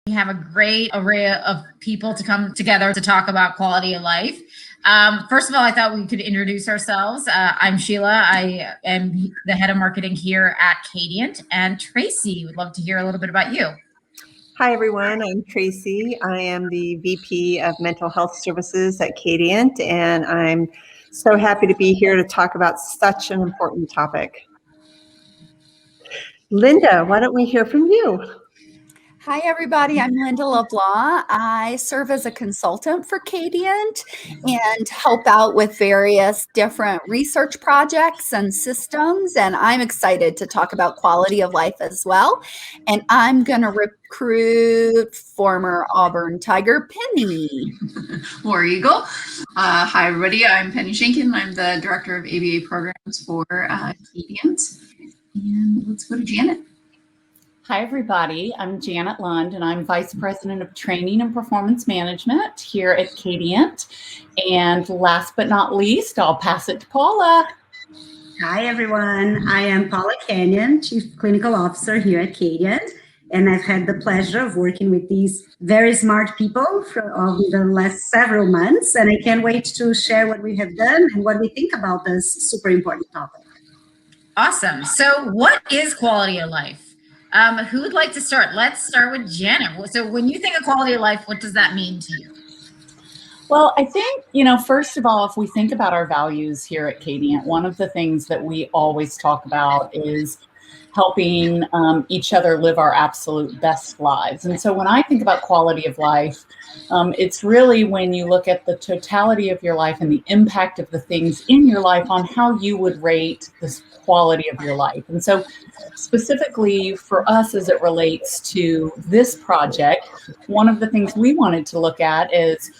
We have a great array of people to come together to talk about quality of life. First of all, I thought we could introduce ourselves. I'm Sheila. I am the head of marketing here at Kadiant. And Tracy, would love to hear a little bit about you. Hi, everyone. I'm Tracy. I am the VP of Mental Health Services at Kadiant, and I'm so happy to be here to talk about such an important topic. Linda, why don't we hear from you? Hi, everybody. I'm Linda LeBlanc. I serve as a consultant for Kadiant and help out with various different research projects and systems. And I'm excited to talk about quality of life as well. And I'm going to recruit former Auburn Tiger Penny. War Eagle. Hi, everybody. I'm Penny Schenkkan. I'm the Director of ABA Programs for Kadiant. And let's go to Janet. Hi, everybody. I'm Janet Lund, and I'm Vice President of Training and Performance Management here at Kadiant. And last but not least, I'll pass it to Paula. Hi, everyone. I am Paula Kenyon, Chief Clinical Officer here at Kadiant. And I've had the pleasure of working with these very smart people for the last several months. And I can't wait to share what we have done and what we think about this super important topic. Awesome. So what is quality of life? Who would like to start? Let's start with Janet. So when you think of quality of life, what does that mean to you? Well, I think, first of all, if we think about our values here at Kadiant, one of the things that we always talk about is helping each other live our absolute best lives. And so when I think about quality of life, it's really when you look at the totality of your life and the impact of the things in your life on how you would rate the quality of your life. And so specifically for us as it relates to this project, one of the things we wanted to look at is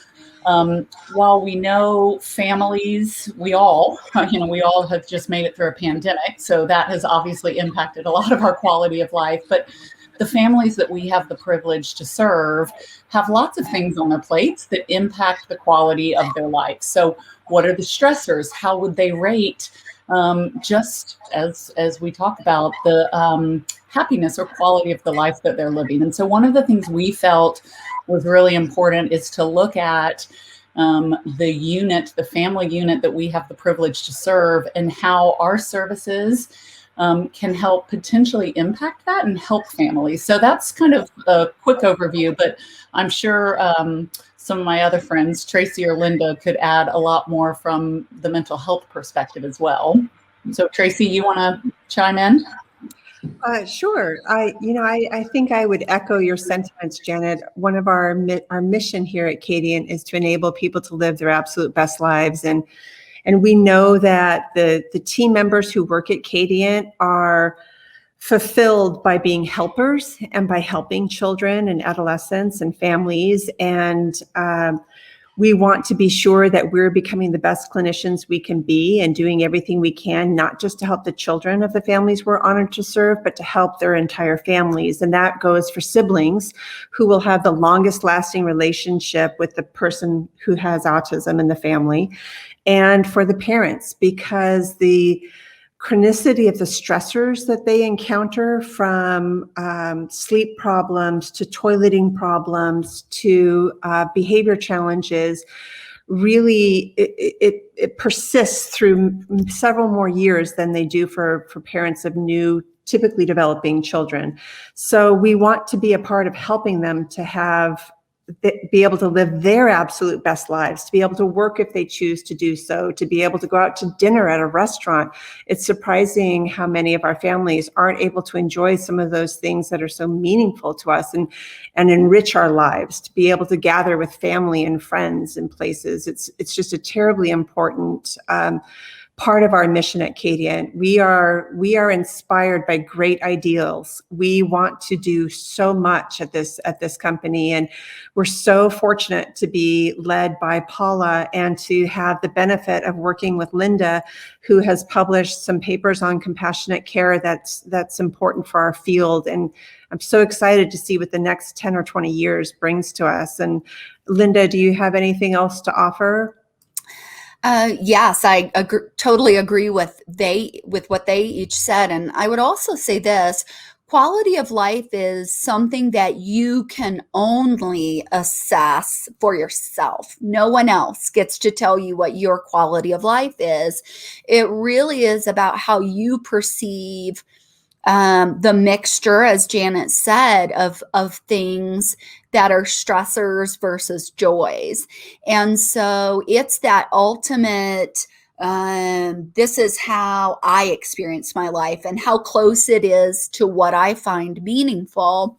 while we know families, we all have just made it through a pandemic. So that has obviously impacted a lot of our quality of life. But the families that we have the privilege to serve have lots of things on their plates that impact the quality of their life. So what are the stressors? How would they rate just as we talk about the happiness or quality of the life that they're living? And so one of the things we felt was really important is to look at the family unit that we have the privilege to serve and how our services can help potentially impact that and help families. So that's kind of a quick overview, but I'm sure some of my other friends, Tracy or Linda, could add a lot more from the mental health perspective as well. So Tracy, you want to chime in? Sure. I think I would echo your sentiments, Janet. One of our mission here at Kadiant is to enable people to live their absolute best lives. And we know that the team members who work at Kadiant are fulfilled by being helpers and by helping children and adolescents and families. And we want to be sure that we're becoming the best clinicians we can be and doing everything we can, not just to help the children of the families we're honored to serve, but to help their entire families. And that goes for siblings who will have the longest lasting relationship with the person who has autism in the family, and for the parents, because the chronicity of the stressors that they encounter, from sleep problems to toileting problems to behavior challenges, really it persists through several more years than they do for parents of new, typically developing children. So we want to be a part of helping them to be able to live their absolute best lives, to be able to work if they choose to do so, to be able to go out to dinner at a restaurant. It's surprising how many of our families aren't able to enjoy some of those things that are so meaningful to us and enrich our lives, to be able to gather with family and friends in places. It's just a terribly important part of our mission at Kadiant. We are inspired by great ideals. We want to do so much at this company, and we're so fortunate to be led by Paula and to have the benefit of working with Linda, who has published some papers on compassionate care that's important for our field. And I'm so excited to see what the next 10 or 20 years brings to us. And Linda, do you have anything else to offer? Yes, I totally agree with what they each said. And I would also say this: quality of life is something that you can only assess for yourself. No one else gets to tell you what your quality of life is. It really is about how you perceive the mixture, as Janet said, of things that are stressors versus joys. And so it's that ultimate, this is how I experience my life and how close it is to what I find meaningful.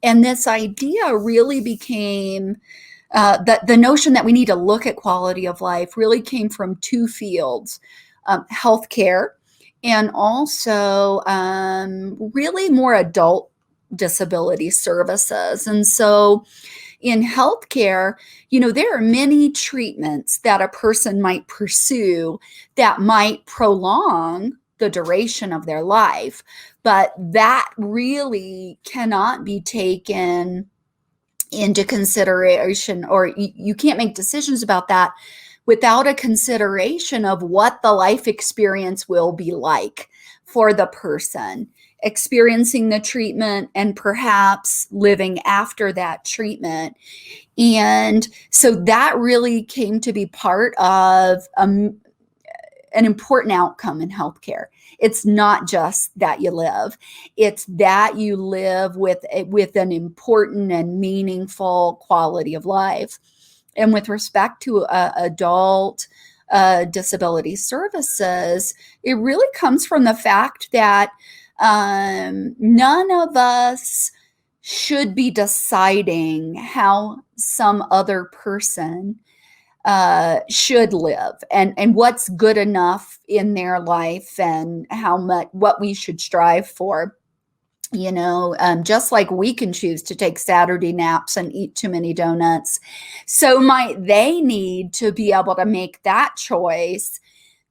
And this idea really became, the notion that we need to look at quality of life really came from two fields, healthcare, and also really more adult disability services. And so in healthcare, there are many treatments that a person might pursue that might prolong the duration of their life, but that really cannot be taken into consideration, or you can't make decisions about that without a consideration of what the life experience will be like for the person experiencing the treatment and perhaps living after that treatment. And so that really came to be part of an important outcome in healthcare. It's not just that you live, it's that you live with an important and meaningful quality of life. And with respect to adult disability services, it really comes from the fact that none of us should be deciding how some other person should live and what's good enough in their life and what we should strive for. Just like we can choose to take Saturday naps and eat too many donuts, so might they need to be able to make that choice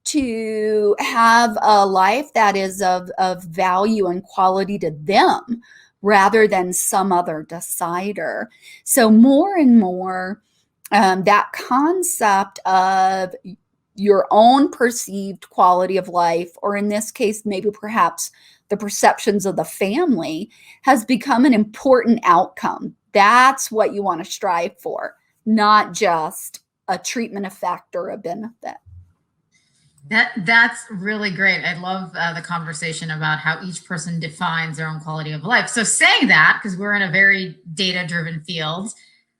to have a life that is of value and quality to them rather than some other decider. So more and more, that concept of your own perceived quality of life, or in this case, maybe perhaps the perceptions of the family, has become an important outcome. That's what you want to strive for, not just a treatment effect or a benefit. That's really great. I love the conversation about how each person defines their own quality of life. So saying that, because we're in a very data-driven field,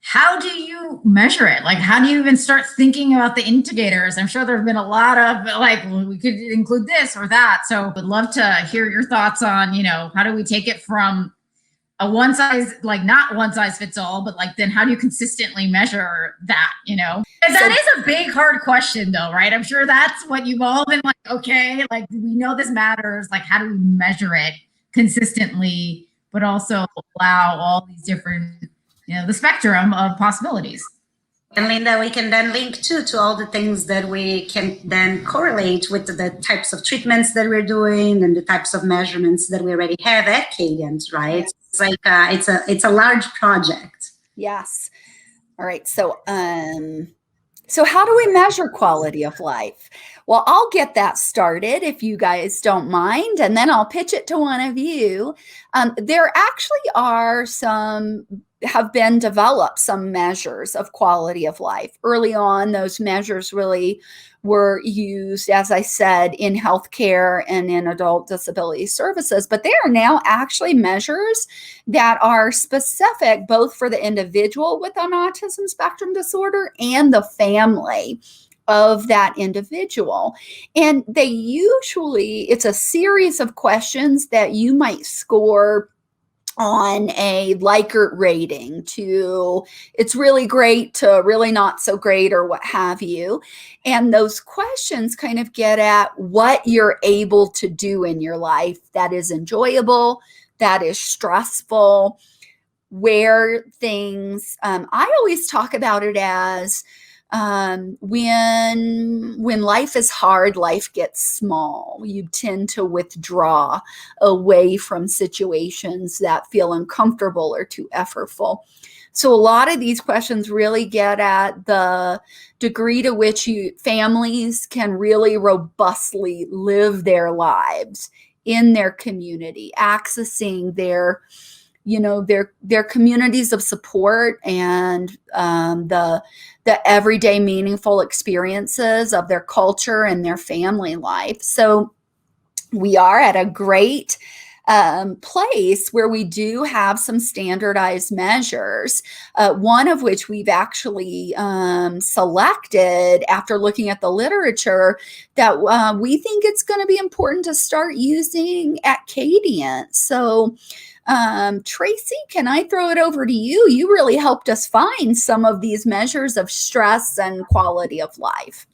how do you measure it? Like, how do you even start thinking about the indicators? I'm sure there have been a lot of we could include this or that. So would love to hear your thoughts on, how do we take it from a one size, not one size fits all, but then how do you consistently measure that, And that is a big, hard question though, right? I'm sure that's what you've all been okay, we know this matters. How do we measure it consistently, but also allow all these different, the spectrum of possibilities. And Linda, we can then link to all the things that we can then correlate with the types of treatments that we're doing and the types of measurements that we already have at Kadiant, right? It's it's a large project. Yes. All right. So how do we measure quality of life? Well, I'll get that started if you guys don't mind, and then I'll pitch it to one of you. There actually have been developed some measures of quality of life. Early on, those measures really were used, as I said, in healthcare and in adult disability services, but they are now actually measures that are specific both for the individual with an autism spectrum disorder and the family of that individual. And it's a series of questions that you might score on a Likert rating to it's really great to really not so great or what have you. And those questions kind of get at what you're able to do in your life that is enjoyable, that is stressful, where things, I always talk about it as when life is hard, life gets small. You tend to withdraw away from situations that feel uncomfortable or too effortful. So a lot of these questions really get at the degree to which families can really robustly live their lives in their community, accessing their communities of support and the everyday meaningful experiences of their culture and their family life. So we are at a great place where we do have some standardized measures, one of which we've actually selected after looking at the literature that we think it's going to be important to start using at Kadiant. So Tracy, can I throw it over to you? You really helped us find some of these measures of stress and quality of life.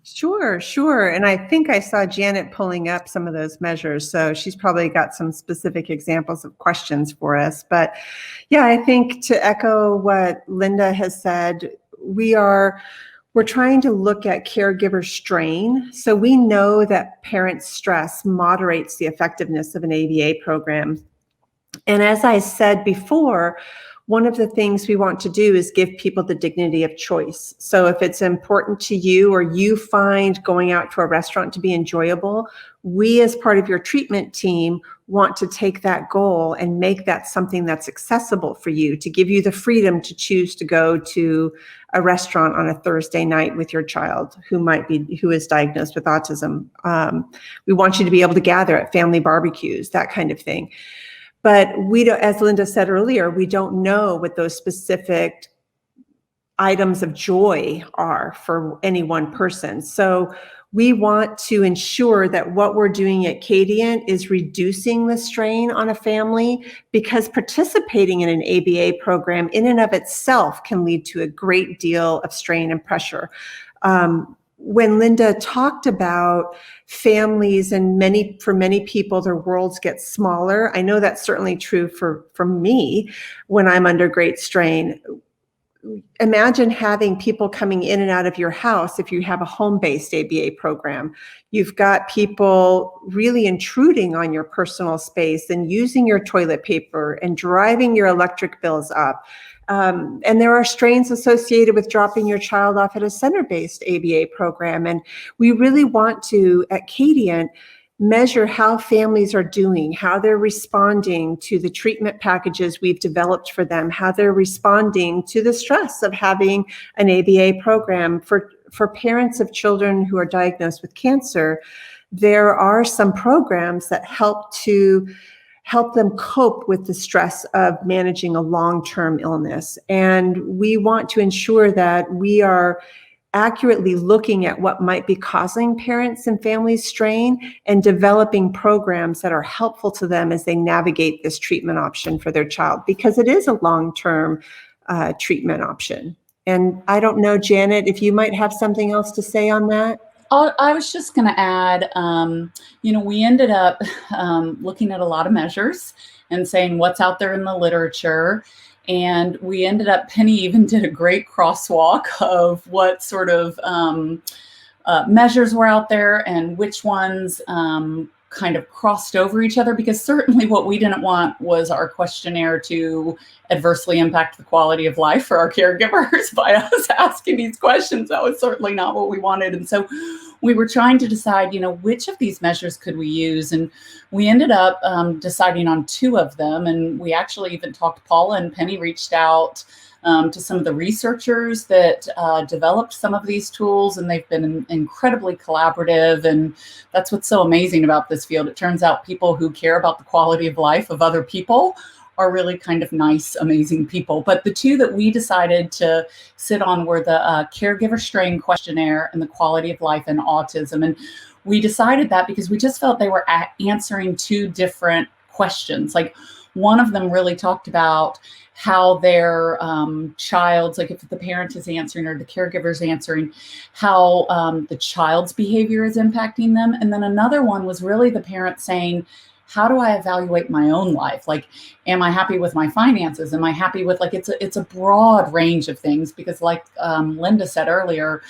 Sure. And I think I saw Janet pulling up some of those measures. So she's probably got some specific examples of questions for us. But yeah, I think to echo what Linda has said, we're trying to look at caregiver strain. So we know that parent stress moderates the effectiveness of an ABA program. And as I said before, one of the things we want to do is give people the dignity of choice. So if it's important to you or you find going out to a restaurant to be enjoyable, we as part of your treatment team want to take that goal and make that something that's accessible for you, to give you the freedom to choose to go to a restaurant on a Thursday night with your child who is diagnosed with autism. We want you to be able to gather at family barbecues, that kind of thing. But we don't, as Linda said earlier, we don't know what those specific items of joy are for any one person. So we want to ensure that what we're doing at Kadiant is reducing the strain on a family, because participating in an ABA program in and of itself can lead to a great deal of strain and pressure. When Linda talked about families and for many people, their worlds get smaller. I know that's certainly true for me when I'm under great strain. Imagine having people coming in and out of your house if you have a home-based ABA program. You've got people really intruding on your personal space and using your toilet paper and driving your electric bills up. And there are strains associated with dropping your child off at a center-based ABA program. And we really want to, at Kadiant, measure how families are doing, how they're responding to the treatment packages we've developed for them, how they're responding to the stress of having an ABA program. For parents of children who are diagnosed with cancer, there are some programs that help them cope with the stress of managing a long-term illness. And we want to ensure that we are accurately looking at what might be causing parents and families strain and developing programs that are helpful to them as they navigate this treatment option for their child, because it is a long-term treatment option. And I don't know, Janet, if you might have something else to say on that. I was just going to add, we ended up looking at a lot of measures and saying what's out there in the literature. And we ended up, Penny even did a great crosswalk of what sort of measures were out there and which ones kind of crossed over each other, because certainly what we didn't want was our questionnaire to adversely impact the quality of life for our caregivers by us asking these questions. That was certainly not what we wanted. And so we were trying to decide, which of these measures could we use? And we ended up deciding on 2 of them. And we actually even talked to Paula, and Penny reached out to some of the researchers that developed some of these tools, and they've been incredibly collaborative. And that's what's so amazing about this field. It turns out people who care about the quality of life of other people are really kind of nice, amazing people. But the 2 that we decided to sit on were the Caregiver Strain Questionnaire and the Quality of Life in Autism. And we decided that because we just felt they were answering 2 different questions. Like, one of them really talked about how their child's, like if the parent is answering or the caregiver is answering, how the child's behavior is impacting them. And then another one was really the parent saying, how do I evaluate my own life? Like, am I happy with my finances? Am I happy with, like, it's a broad range of things, because like Linda said earlier,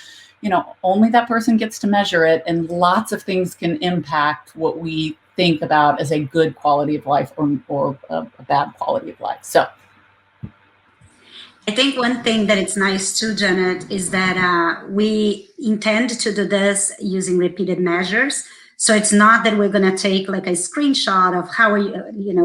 only that person gets to measure it, and lots of things can impact what we think about as a good quality of life or a bad quality of life. So I think one thing that it's nice too, Janet, is that we intend to do this using repeated measures. So it's not that we're going to take like a screenshot of how are you,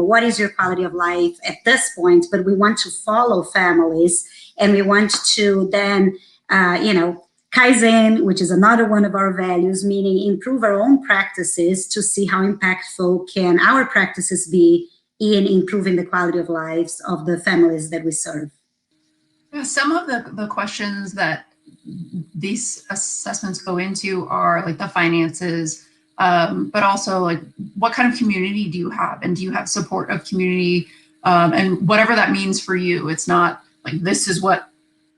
what is your quality of life at this point, but we want to follow families, and we want to then, Kaizen, which is another one of our values, meaning improve our own practices to see how impactful can our practices be in improving the quality of lives of the families that we serve. Some of the questions that these assessments go into are like the finances, but also like what kind of community do you have, and do you have support of community, and whatever that means for you. It's not like this is what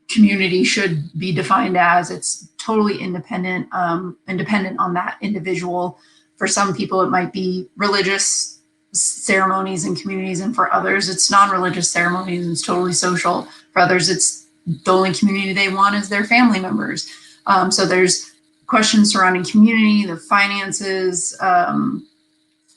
community should be defined as. It's totally independent and dependent on that individual. For some people, it might be religious ceremonies and communities, and for others, it's non-religious ceremonies and it's totally social. For others, it's the only community they want is their family members. So there's questions surrounding community, the finances,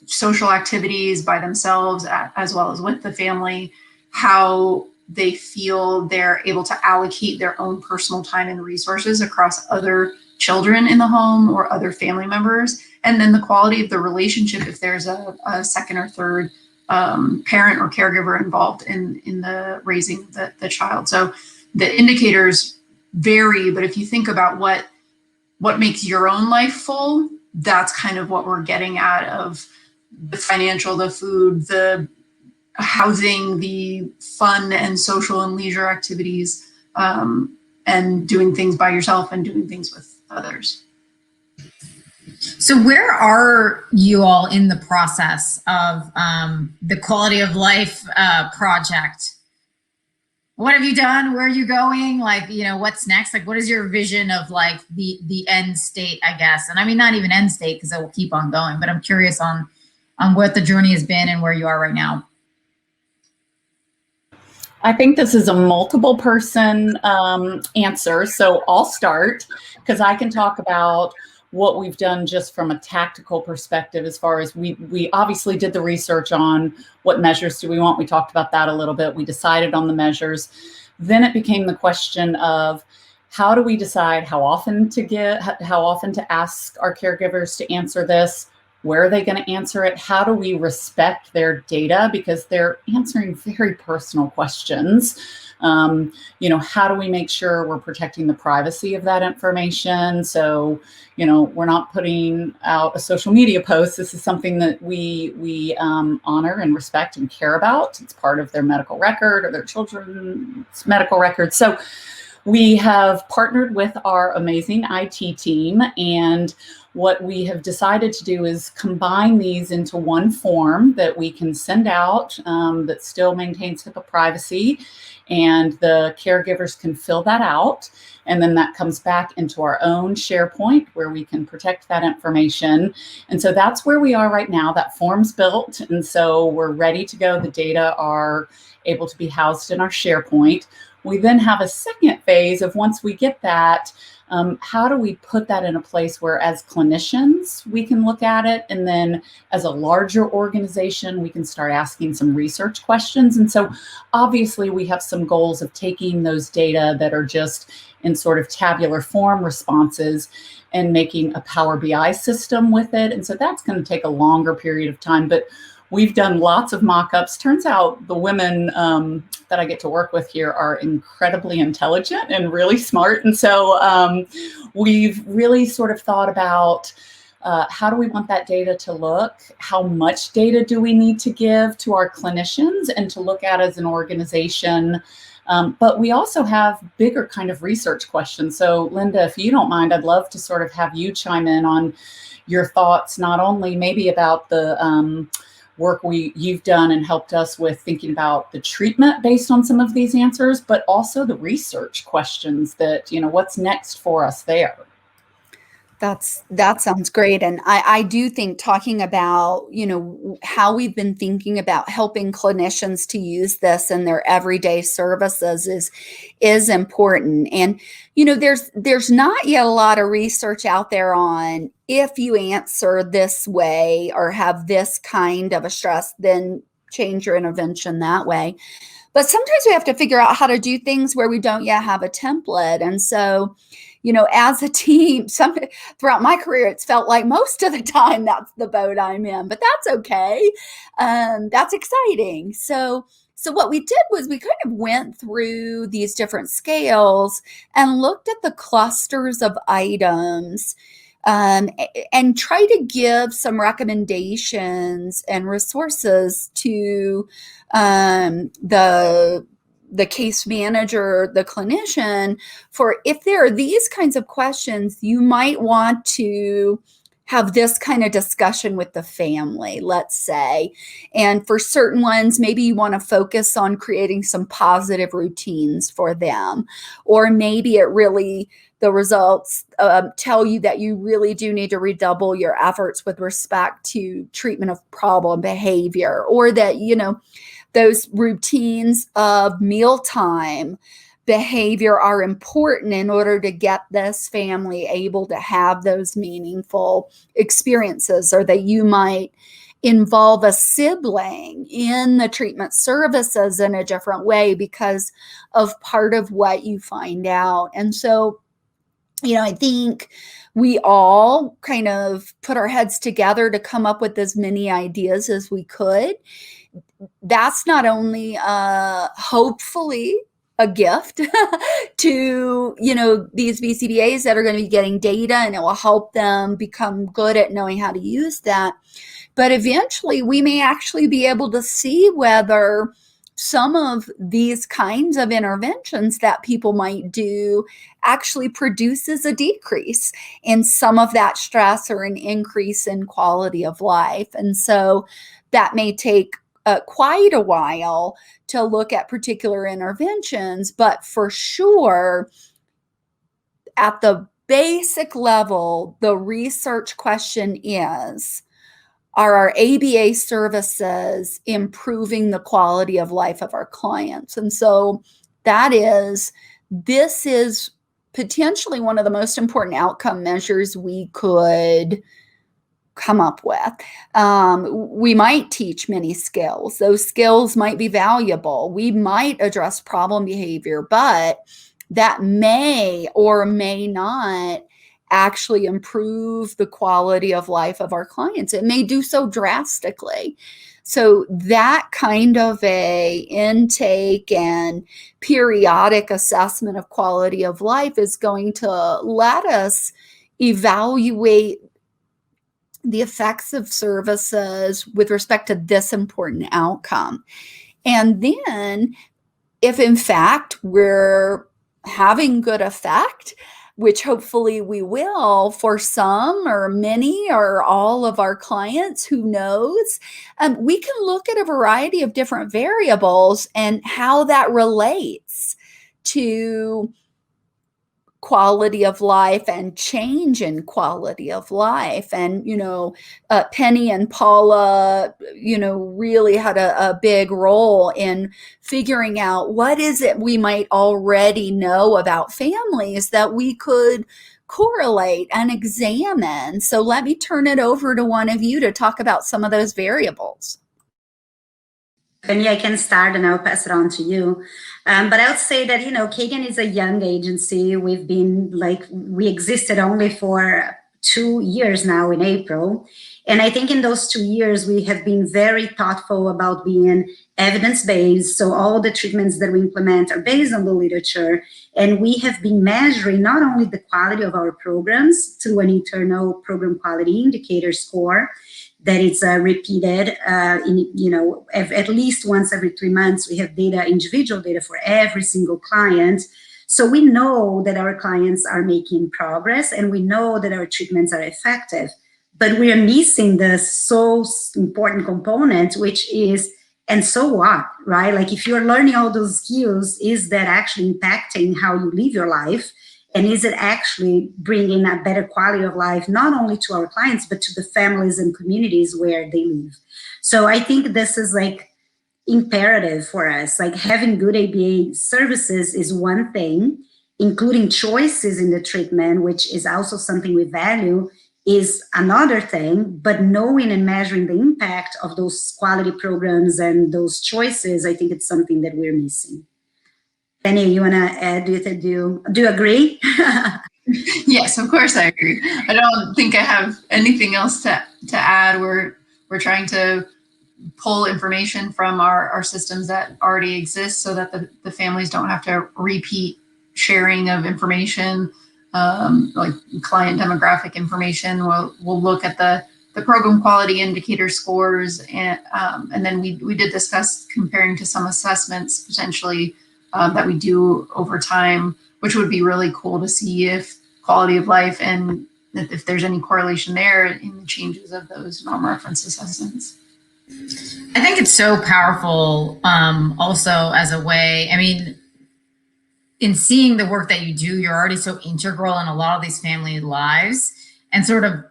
social activities by themselves, as well as with the family, how they feel they're able to allocate their own personal time and resources across other children in the home or other family members, and then the quality of the relationship if there's a second or third parent or caregiver involved in the raising the child. So the indicators vary, but if you think about what makes your own life full, that's kind of what we're getting at, of the financial, the food, the housing, the fun and social and leisure activities, and doing things by yourself and doing things with others. So where are you all in the process of the quality of life project? What have you done? Where are you going? Like, what's next? Like, what is your vision of like the end state, I guess? And I mean, not even end state, because it will keep on going, but I'm curious on what the journey has been and where you are right now. I think this is a multiple person answer. So I'll start, because I can talk about what we've done just from a tactical perspective, as far as we obviously did the research on what measures do we want. We talked about that a little bit. We decided on the measures. Then it became the question of how do we decide how often to ask our caregivers to answer this? Where are they going to answer it? How do we respect their data? Because they're answering very personal questions. How do we make sure we're protecting the privacy of that information? So, we're not putting out a social media post. This is something that we honor and respect and care about. It's part of their medical record or their children's medical record. So we have partnered with our amazing IT team, and what we have decided to do is combine these into one form that we can send out that still maintains HIPAA privacy, and the caregivers can fill that out. And then that comes back into our own SharePoint where we can protect that information. And so that's where we are right now. That form's built. And so we're ready to go. The data are able to be housed in our SharePoint. We then have a second phase of, once we get that, how do we put that in a place where as clinicians, we can look at it, and then as a larger organization, we can start asking some research questions. And so obviously we have some goals of taking those data that are just in sort of tabular form responses and making a Power BI system with it. And so that's going to take a longer period of time, but we've done lots of mock-ups. Turns out the women that I get to work with here are incredibly intelligent and really smart. And so we've really sort of thought about how do we want that data to look? How much data do we need to give to our clinicians and to look at as an organization? But we also have bigger kind of research questions. So Linda, if you don't mind, I'd love to sort of have you chime in on your thoughts, not only maybe about the work you've done and helped us with thinking about the treatment based on some of these answers, but also the research questions that, what's next for us there. That sounds great. And I do think talking about, how we've been thinking about helping clinicians to use this in their everyday services is important. And, there's not yet a lot of research out there on if you answer this way or have this kind of a stress, then change your intervention that way. But sometimes we have to figure out how to do things where we don't yet have a template. And so, as a team, throughout my career, it's felt like most of the time that's the boat I'm in, but that's okay. That's exciting. So what we did was we kind of went through these different scales and looked at the clusters of items, and try to give some recommendations and resources to the case manager, the clinician, for if there are these kinds of questions, you might want to have this kind of discussion with the family, let's say. And for certain ones, maybe you want to focus on creating some positive routines for them. Or maybe the results tell you that you really do need to redouble your efforts with respect to treatment of problem behavior, or that, those routines of mealtime behavior are important in order to get this family able to have those meaningful experiences, or that you might involve a sibling in the treatment services in a different way because of part of what you find out. And so, I think we all kind of put our heads together to come up with as many ideas as we could. That's not only hopefully a gift to, these BCBAs that are going to be getting data, and it will help them become good at knowing how to use that. But eventually we may actually be able to see whether some of these kinds of interventions that people might do actually produces a decrease in some of that stress or an increase in quality of life. And so that may take quite a while to look at particular interventions, but for sure, at the basic level, the research question is, are our ABA services improving the quality of life of our clients? And so this is potentially one of the most important outcome measures we could come up with. We might teach many skills. Those skills might be valuable. We might address problem behavior, but that may or may not actually improve the quality of life of our clients. It may do so drastically. So that kind of a intake and periodic assessment of quality of life is going to let us evaluate the effects of services with respect to this important outcome. And then if in fact we're having good effect, which hopefully we will for some or many or all of our clients, who knows, we can look at a variety of different variables and how that relates to quality of life and change in quality of life. And, Penny and Paula, really had a big role in figuring out what is it we might already know about families that we could correlate and examine. So let me turn it over to one of you to talk about some of those variables. Penny, I can start and I'll pass it on to you. But I would say that, Kadiant is a young agency. We existed only for 2 years now in April. And I think in those 2 years, we have been very thoughtful about being evidence-based. So all the treatments that we implement are based on the literature. And we have been measuring not only the quality of our programs through an internal program quality indicator score, that it's repeated at least once every 3 months. We have individual data for every single client. So we know that our clients are making progress and we know that our treatments are effective, but we are missing the so important component, which is, and so what, right? Like if you're learning all those skills, is that actually impacting how you live your life? And is it actually bringing a better quality of life, not only to our clients, but to the families and communities where they live? So I think this is imperative for us. Having good ABA services is one thing, including choices in the treatment, which is also something we value, is another thing. But knowing and measuring the impact of those quality programs and those choices, I think it's something that we're missing. Penny, you want to add with it? Do you agree? Yes, of course I agree. I don't think I have anything else to add. We're trying to pull information from our systems that already exist so that the families don't have to repeat sharing of information, like client demographic information. We'll look at the program quality indicator scores, and then we did discuss comparing to some assessments potentially that we do over time, which would be really cool to see if quality of life and if there's any correlation there in the changes of those non-reference assessments. I think it's so powerful also as a way, I mean, in seeing the work that you do, you're already so integral in a lot of these family lives, and sort of,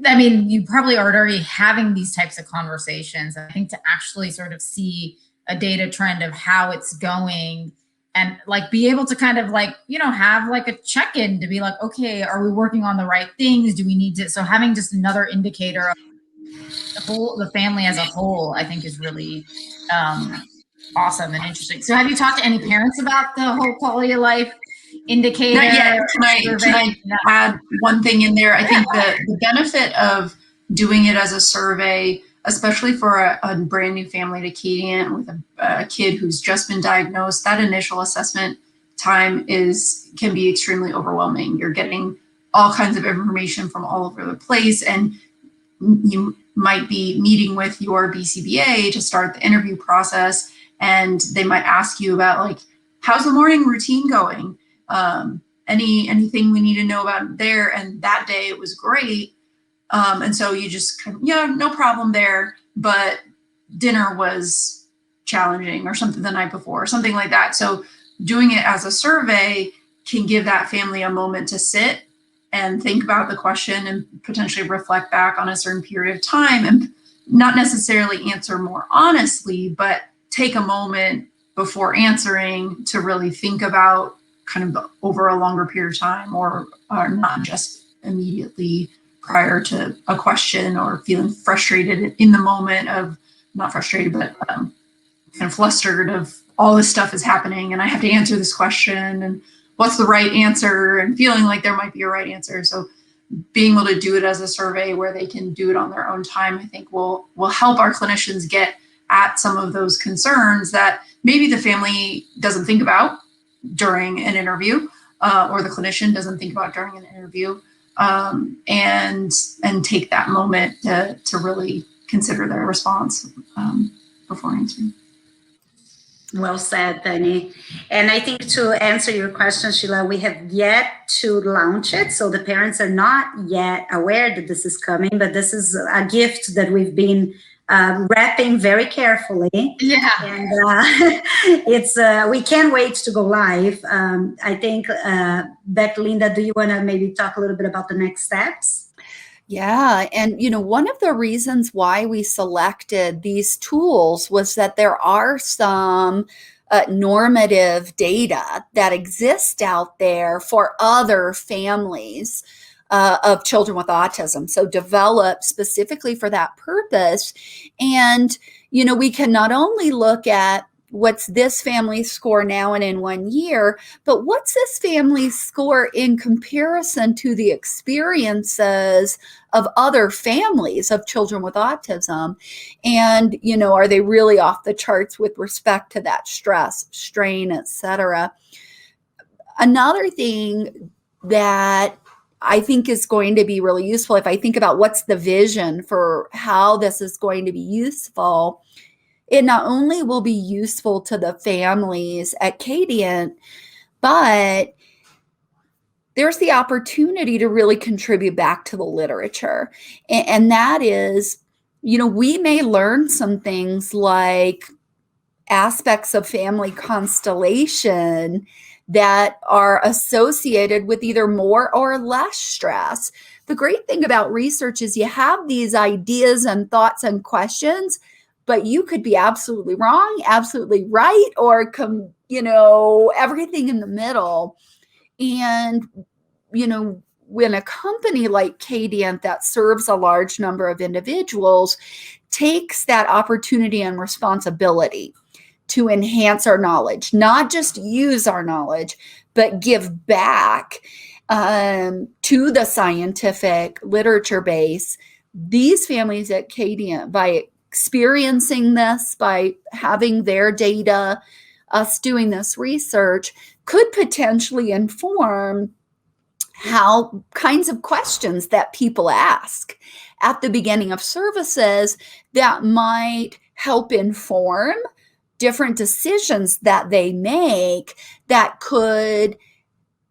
I mean, you probably are already having these types of conversations. I think to actually sort of see a data trend of how it's going and like be able to kind of like, you know, have like a check-in to be like, okay, are we working on the right things? Do we need to, so having just another indicator of the family as a whole, I think is really awesome and interesting. So have you talked to any parents about the whole quality of life indicator? Not yet. Can I add one thing in there? I think the benefit of doing it as a survey, especially for a brand new family to Kadiant with a kid who's just been diagnosed, that initial assessment time can be extremely overwhelming. You're getting all kinds of information from all over the place, and you might be meeting with your BCBA to start the interview process, and they might ask you about like, how's the morning routine going? Anything we need to know about there? And that day it was great. And so you just kind of, yeah, no problem there, but dinner was challenging or something the night before, or something like that. So doing it as a survey can give that family a moment to sit and think about the question and potentially reflect back on a certain period of time, and not necessarily answer more honestly, but take a moment before answering to really think about kind of over a longer period of time, or not just immediately prior to a question, or feeling frustrated in the moment of, not frustrated, but kind of flustered of all this stuff is happening and I have to answer this question and what's the right answer, and feeling like there might be a right answer. So being able to do it as a survey where they can do it on their own time, I think will help our clinicians get at some of those concerns that maybe the family doesn't think about during an interview, or the clinician doesn't think about during an interview, and take that moment to really consider their response before answering. Well said, Penny. And I think to answer your question, Sheila, we have yet to launch it. So the parents are not yet aware that this is coming, but this is a gift that we've been wrapping very carefully. Yeah. And it's we can't wait to go live. I think, Beck, Linda, do you want to maybe talk a little bit about the next steps? Yeah. And, you know, one of the reasons why we selected these tools was that there are some normative data that exist out there for other families of children with autism. So developed specifically for that purpose. And, you know, we can not only look at what's this family's score now and in 1 year, but what's this family's score in comparison to the experiences of other families of children with autism? And, you know, are they really off the charts with respect to that stress, strain, etc.? Another thing that I think is going to be really useful, if I think about what's the vision for how this is going to be useful, it not only will be useful to the families at Kadiant, but there's the opportunity to really contribute back to the literature. And that is, you know, we may learn some things like aspects of family constellation that are associated with either more or less stress. The great thing about research is you have these ideas and thoughts and questions, but you could be absolutely wrong, absolutely right, or you know, everything in the middle. And, you know, when a company like Kadiant that serves a large number of individuals takes that opportunity and responsibility to enhance our knowledge, not just use our knowledge, but give back, to the scientific literature base, these families at Kadiant, by experiencing this, by having their data, us doing this research, could potentially inform how kinds of questions that people ask at the beginning of services that might help inform different decisions that they make that could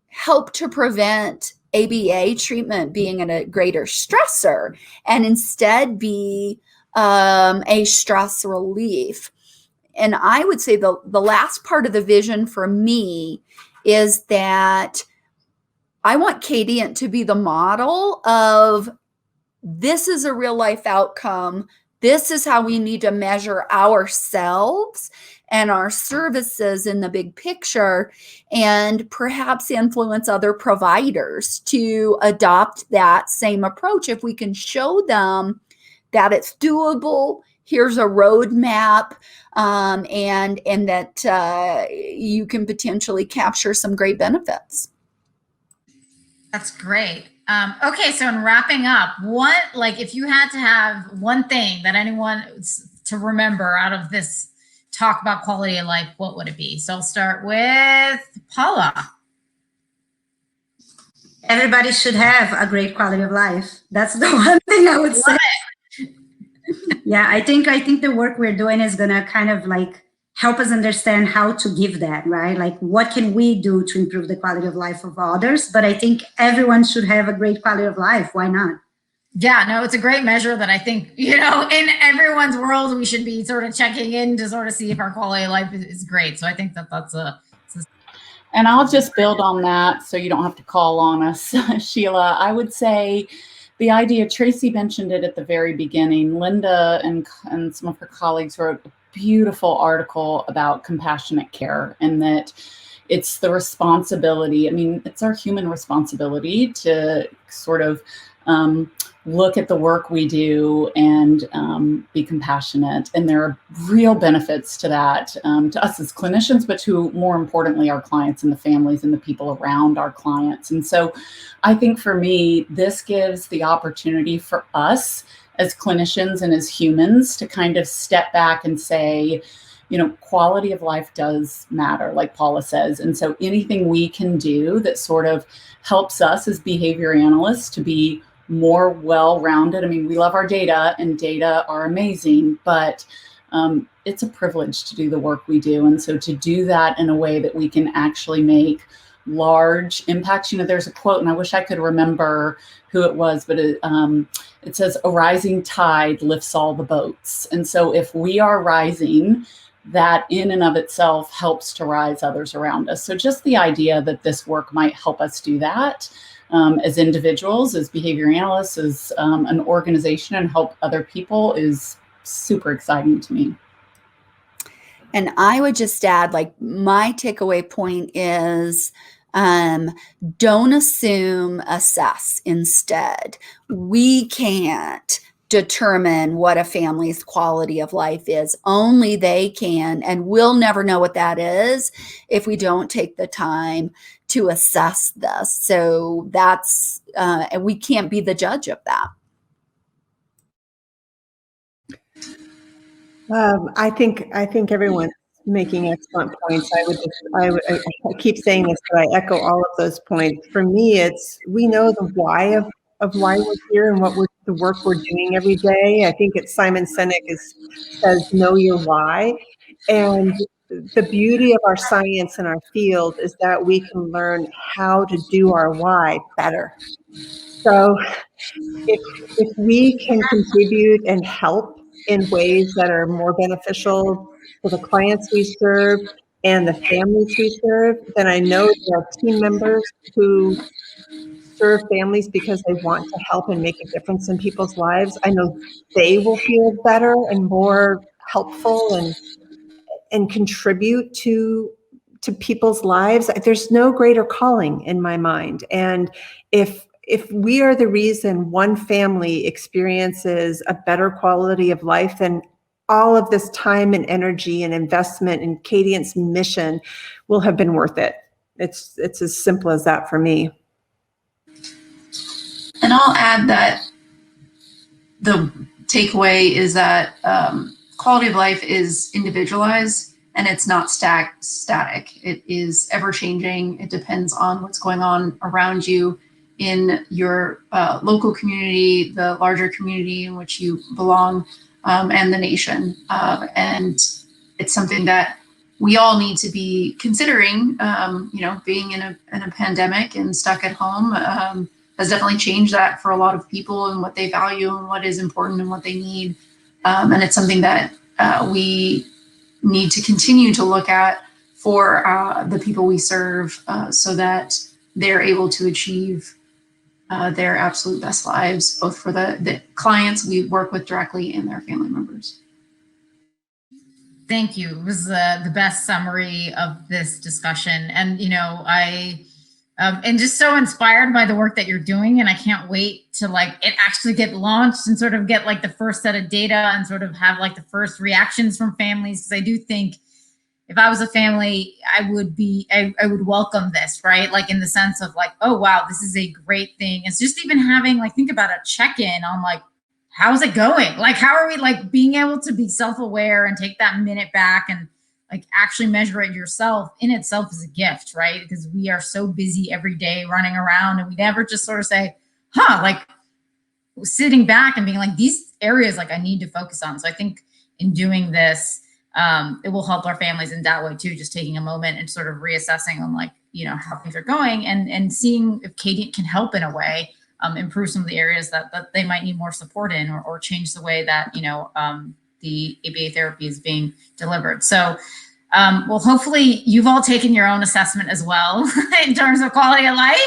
help to prevent ABA treatment being a greater stressor and instead be a stress relief. And I would say the last part of the vision for me is that I want Kadiant to be the model of, this is a real life outcome. This is how we need to measure ourselves and our services in the big picture, and perhaps influence other providers to adopt that same approach. If we can show them that it's doable, here's a roadmap, and that you can potentially capture some great benefits. That's great. Okay, so in wrapping up, if you had to have one thing that anyone to remember out of this talk about quality of life, what would it be? So I'll start with Paula. Everybody should have a great quality of life. That's the one thing I would say. Yeah, I think the work we're doing is gonna kind of like help us understand how to give that, right? Like, what can we do to improve the quality of life of others? But I think everyone should have a great quality of life. Why not? Yeah, no, it's a great measure that I think, in everyone's world, we should be sort of checking in to sort of see if our quality of life is great. So I think that's And I'll just build on that so you don't have to call on us, Sheila. I would say the idea, Tracy mentioned it at the very beginning. Linda and some of her colleagues wrote a beautiful article about compassionate care, and that it's the responsibility. I mean, it's our human responsibility to sort of look at the work we do and be compassionate. And there are real benefits to that, to us as clinicians, but to, more importantly, our clients and the families and the people around our clients. And so I think for me, this gives the opportunity for us as clinicians and as humans to kind of step back and say, quality of life does matter, like Paula says. And so anything we can do that sort of helps us as behavior analysts to be more well-rounded. I mean, we love our data, and data are amazing, but it's a privilege to do the work we do. And so to do that in a way that we can actually make large impacts. There's a quote, and I wish I could remember who it was, but it says, "A rising tide lifts all the boats." And so if we are rising, that in and of itself helps to rise others around us. So just the idea that this work might help us do that as individuals, as behavior analysts, as an organization, and help other people is super exciting to me. And I would just add, my takeaway point is, don't assume, assess instead. We can't determine what a family's quality of life is. Only they can, and we'll never know what that is if we don't take the time to assess this. So that's, and we can't be the judge of that. I think everyone's making excellent points. I keep saying this, but I echo all of those points. For me, we know the why of why we're here and the work we're doing every day. I think it's Simon Sinek says, know your why. And the beauty of our science and our field is that we can learn how to do our why better. So if we can contribute and help in ways that are more beneficial for the clients we serve and the families we serve, then I know there are team members who serve families because they want to help and make a difference in people's lives. I know they will feel better and more helpful and contribute to people's lives. There's no greater calling in my mind. And if we are the reason one family experiences a better quality of life, then all of this time and energy and investment in Kadiant's mission will have been worth it. It's as simple as that for me. And I'll add that the takeaway is that quality of life is individualized and it's not static. It is ever changing. It depends on what's going on around you in your local community, the larger community in which you belong, and the nation. And it's something that we all need to be considering. Being in a pandemic and stuck at home has definitely changed that for a lot of people and what they value and what is important and what they need. And it's something that we need to continue to look at for the people we serve so that they're able to achieve their absolute best lives, both for the clients we work with directly and their family members. Thank you. It was the best summary of this discussion. And, I am just so inspired by the work that you're doing. And I can't wait to it actually get launched and sort of get the first set of data and sort of have the first reactions from families. Because I do think if I was a family, I would welcome this, right? In the sense of oh, wow, this is a great thing. It's just even having think about a check-in on how's it going? How are we being able to be self-aware and take that minute back and actually measure it yourself in itself is a gift, right? Because we are so busy every day running around and we never just sort of say, sitting back and being these areas I need to focus on. So I think in doing this, it will help our families in that way too, just taking a moment and sort of reassessing on how things are going and seeing if Kadiant can help in a way. Improve some of the areas that they might need more support in or change the way that, the ABA therapy is being delivered. So, well, hopefully you've all taken your own assessment as well in terms of quality of life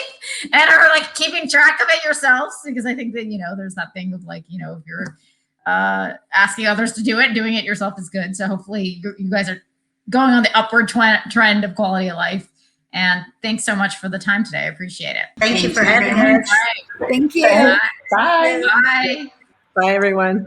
and are keeping track of it yourselves, because I think that, there's that thing of if you're asking others to do it, doing it yourself is good. So hopefully you guys are going on the upward trend of quality of life. And thanks so much for the time today. I appreciate it. Thank you for having us. Thank you. Bye. Bye. Bye. Bye, everyone.